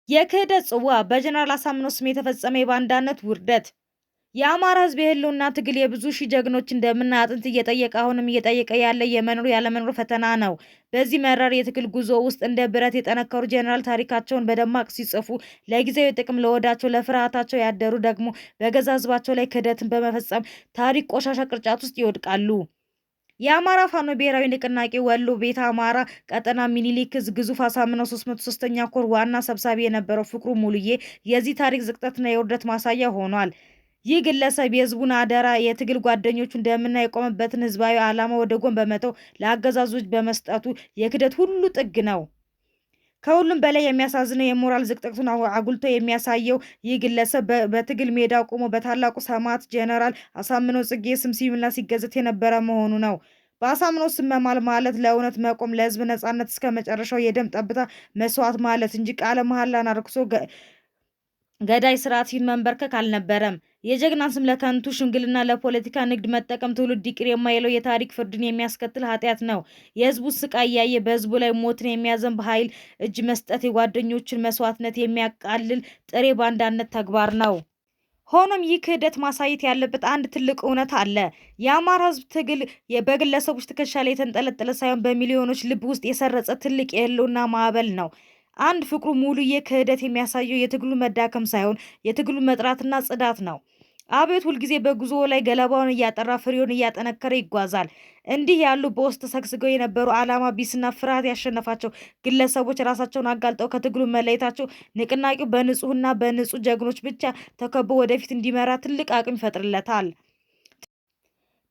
የክህደት ጽዋ በጀነራል አሳምነው ስም የተፈጸመ የባንዳነት ውርደት። የአማራ ሕዝብ የህልውና ትግል የብዙ ሺህ ጀግኖችን ደምና አጥንት እየጠየቀ አሁንም እየጠየቀ ያለ የመኖር ያለመኖር ፈተና ነው። በዚህ መራር የትግል ጉዞ ውስጥ እንደ ብረት የጠነከሩ ጀነራል ታሪካቸውን በደማቅ ሲጽፉ፣ ለጊዜያዊ ጥቅም ለወዳቸው ለፍርሃታቸው ያደሩ ደግሞ በገዛ ሕዝባቸው ላይ ክህደትን በመፈጸም ታሪክ ቆሻሻ ቅርጫት ውስጥ ይወድቃሉ። የአማራ ፋኖ ብሔራዊ ንቅናቄ ወሎ ቤተ አማራ ቀጠና ሚኒሊክ ዕዝ ግዙፍ አሳምነው 303ኛ ኮር ዋና ሰብሳቢ የነበረው ፍቅሩ ሙሉዬ የዚህ ታሪክ ዝቅጠትና የውርደት ማሳያ ሆኗል። ይህ ግለሰብ የህዝቡን አደራ የትግል ጓደኞቹን ደምና የቆመበትን ህዝባዊ ዓላማ ወደ ጎን በመተው ለአገዛዙ እጅ በመስጠቱ የክህደት ሁሉ ጥግ ነው። ከሁሉም በላይ የሚያሳዝነው የሞራል ዝቅጠቱን አጉልቶ የሚያሳየው ይህ ግለሰብ በትግል ሜዳ ቆሞ በታላቁ ሰማዕት ጀነራል አሳምነው ጽጌ ስም ሲምልና ሲገዘት የነበረ መሆኑ ነው። በአሳምነው ስም መማል ማለት ለእውነት መቆም፣ ለህዝብ ነጻነት እስከ መጨረሻው የደም ጠብታ መስዋዕት ማለት እንጂ ቃለ መሐላን አርክሶ ገዳይ ስርዓት ፊት መንበርከክ አልነበረም። የጀግናን ስም ለከንቱ ሽምግልና ለፖለቲካ ንግድ መጠቀም ትውልድ ይቅር የማይለው የታሪክ ፍርድን የሚያስከትል ኃጢአት ነው። የህዝቡ ስቃይ እያየ በህዝቡ ላይ ሞትን የሚያዘንብ ኃይል እጅ መስጠት የጓደኞችን መስዋዕትነት የሚያቃልል ጥሬ ባንዳነት ተግባር ነው። ሆኖም ይህ ክህደት ማሳየት ያለበት አንድ ትልቅ እውነት አለ። የአማራ ህዝብ ትግል በግለሰቦች ትከሻ ላይ የተንጠለጠለ ሳይሆን በሚሊዮኖች ልብ ውስጥ የሰረጸ ትልቅ የህልውና ማዕበል ነው። አንድ ፍቅሩ ሙሉዬ ክህደት የሚያሳየው የትግሉ መዳከም ሳይሆን የትግሉ መጥራትና ጽዳት ነው። አቤት ሁልጊዜ በጉዞ ላይ ገለባውን እያጠራ ፍሬውን እያጠነከረ ይጓዛል። እንዲህ ያሉ በውስጥ ተሰግስገው የነበሩ ዓላማ ቢስና ፍርሃት ያሸነፋቸው ግለሰቦች ራሳቸውን አጋልጠው ከትግሉ መለየታቸው ንቅናቄው በንጹህና በንጹህ ጀግኖች ብቻ ተከቦ ወደፊት እንዲመራ ትልቅ አቅም ይፈጥርለታል።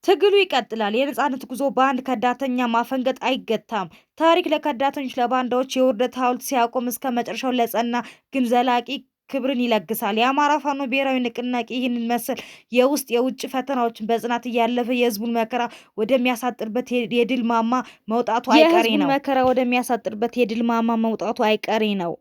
ትግሉ ይቀጥላል። የነጻነት ጉዞ በአንድ ከዳተኛ ማፈንገጥ አይገታም። ታሪክ ለከዳተኞች ለባንዳዎች የውርደት ሐውልት ሲያቆም እስከ መጨረሻው ለጸና ግን ዘላቂ ክብርን ይለግሳል። የአማራ ፋኖ ብሔራዊ ንቅናቄ ይህንን መሰል የውስጥ የውጭ ፈተናዎችን በጽናት እያለፈ የህዝቡን መከራ ወደሚያሳጥርበት የድል ማማ መውጣቱ አይቀሬ ነው።